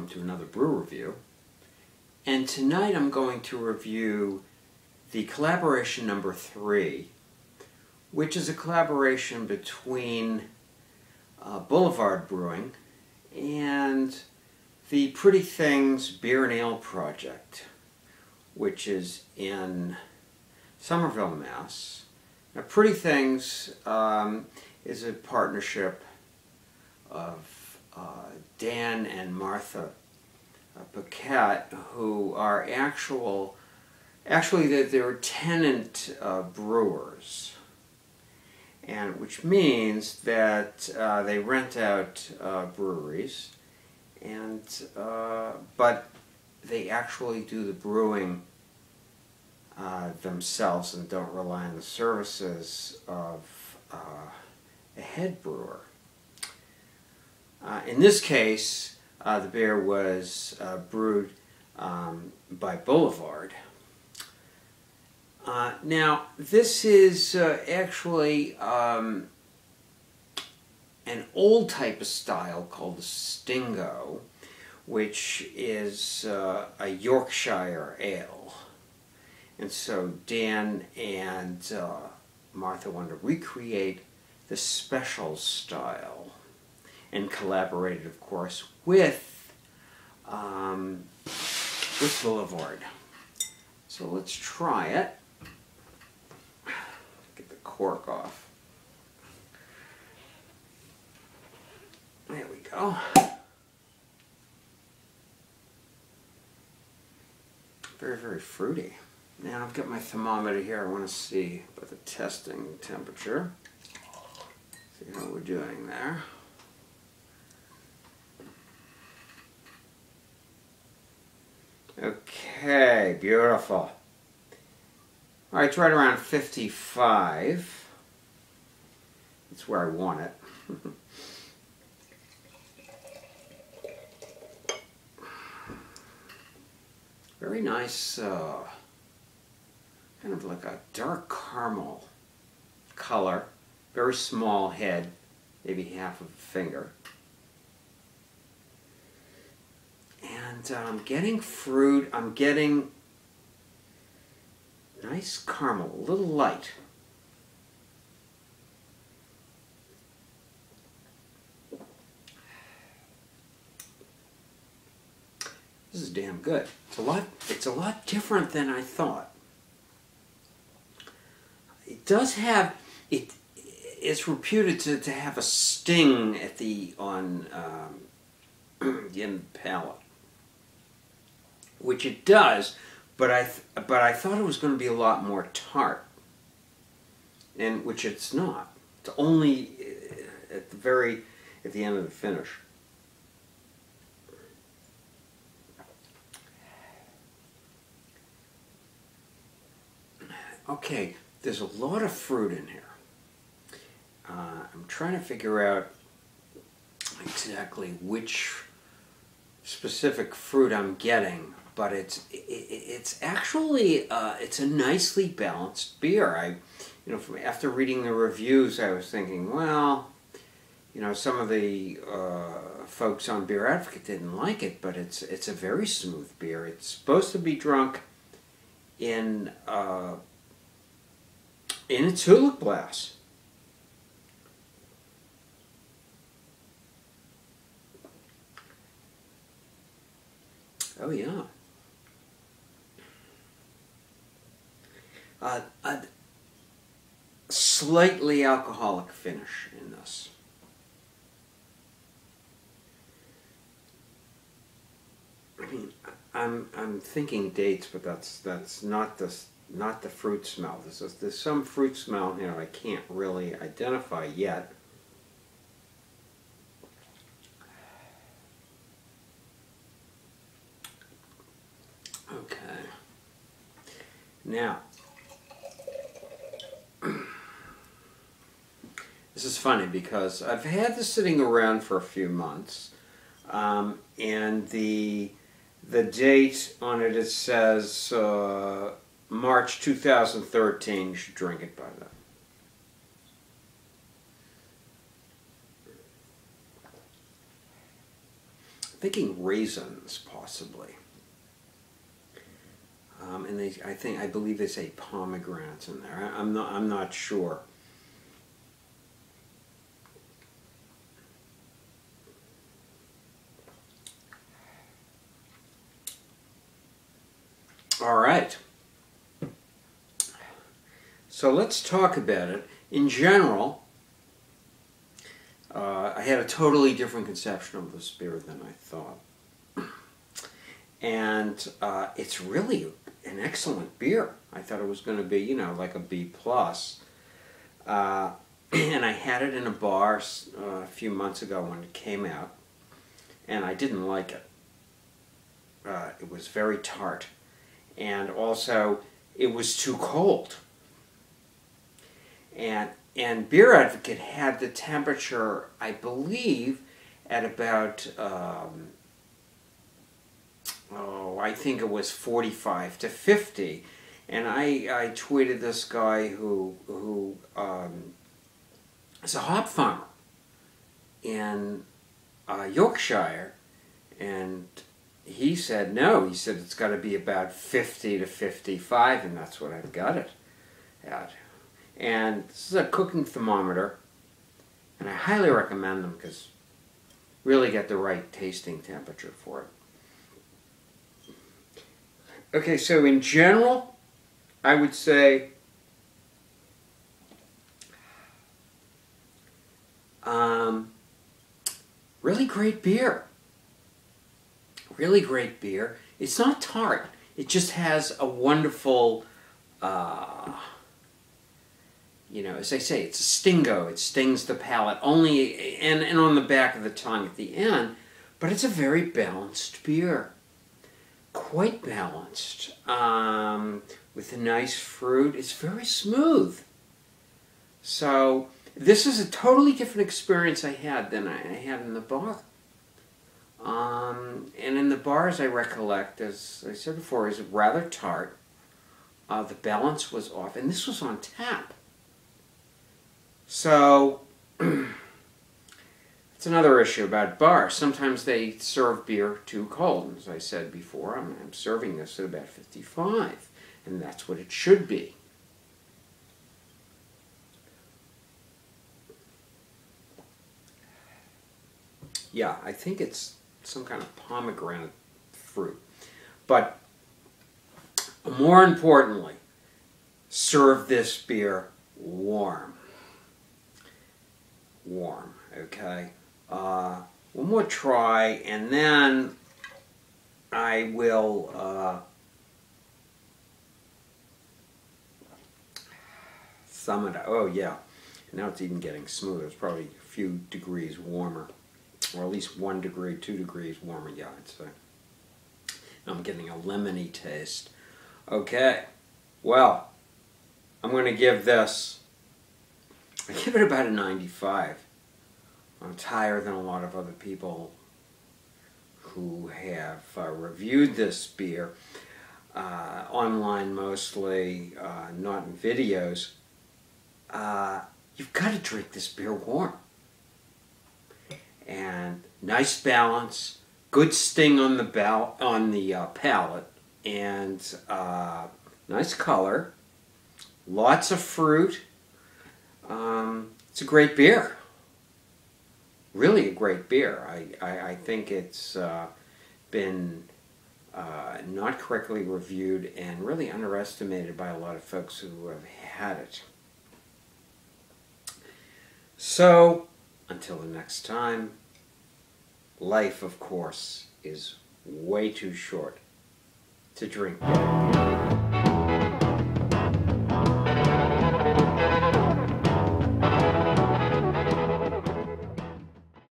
welcome to another brew review. And tonight I'm going to review the collaboration number 3, which is a collaboration between Boulevard Brewing and the Pretty Things Beer and Ale Project, which is in Somerville, Mass. Now, Pretty Things is a partnership of Dan and Martha Paquette, who are actually they're tenant brewers, and which means that they rent out breweries, and but they actually do the brewing themselves and don't rely on the services of a head brewer. In this case, the beer was brewed by Boulevard. Now, this is actually an old type of style called the Stingo, which is a Yorkshire ale. And so Dan and Martha wanted to recreate the special style, and collaborated, of course, with Boulevard. So let's try it. Get the cork off. There we go. Very, very fruity. Now I've got my thermometer here. I want to see about the testing temperature. See how we're doing there. Okay, beautiful. All right, it's right around 55. That's where I want it. Very nice, kind of like a dark caramel color. Very small head, maybe half of a finger. And I'm getting fruit, I'm getting nice caramel, a little light. This is damn good. It's a lot different than I thought. It does have, it's reputed to have a sting at the end of the palate, which it does, but I thought it was going to be a lot more tart, and which it's not. It's only at the end of the finish. Okay, there's a lot of fruit in here. I'm trying to figure out exactly which specific fruit I'm getting, but it's actually it's a nicely balanced beer. After reading the reviews, I was thinking, well, some of the folks on Beer Advocate didn't like it, but it's a very smooth beer. It's supposed to be drunk in a tulip glass. Oh yeah. A slightly alcoholic finish in this. I mean, I'm thinking dates, but that's not the fruit smell. There's some fruit smell here I can't really identify yet. Okay. Now, this is funny because I've had this sitting around for a few months, and the date on it, it says March 2013. You should drink it by then. thinking raisins, possibly. And I believe they say pomegranates in there. I'm not sure. All right. So let's talk about it. In general, I had a totally different conception of this beer than I thought. And it's really an excellent beer. I thought it was going to be, you know, like a B+. And I had it in a bar a few months ago when it came out, and I didn't like it. It was very tart. And also, it was too cold. And Beer Advocate had the temperature, I believe, at about, I think it was 45 to 50. And I tweeted this guy who is a hop farmer in Yorkshire, and he said no. He said it's got to be about 50 to 55, and that's what I've got it at. And this is a cooking thermometer, and I highly recommend them because really get the right tasting temperature for it. Okay, so in general, I would say really great beer. Really great beer. It's not tart. It just has a wonderful, you know, as I say, it's a stingo. It stings the palate only, and on the back of the tongue at the end. But it's a very balanced beer. Quite balanced. With a nice fruit. It's very smooth. So this is a totally different experience I had than I had in the bar. And in the bar, as I recollect, as I said before, is rather tart. The balance was off, and this was on tap. So it's another issue about bars. Sometimes they serve beer too cold. And as I said before, I'm serving this at about 55, and that's what it should be. Yeah, I think it's some kind of pomegranate fruit. But more importantly, serve this beer warm. Warm, okay? One more try, and then I will sum it up. Oh, yeah. Now it's even getting smoother. It's probably a few degrees warmer. Or at least 1 degree, 2 degrees warmer, yeah, I'd say. I'm getting a lemony taste. Okay, well, I'm going to give this, I give it about a 95. It's higher than a lot of other people who have reviewed this beer, online mostly, not in videos. You've got to drink this beer warm. And nice balance, good sting on the palate, and nice color, lots of fruit. It's a great beer. Really a great beer. I think it's been not correctly reviewed and really underestimated by a lot of folks who have had it. So, until the next time, life, of course, is way too short to drink beer.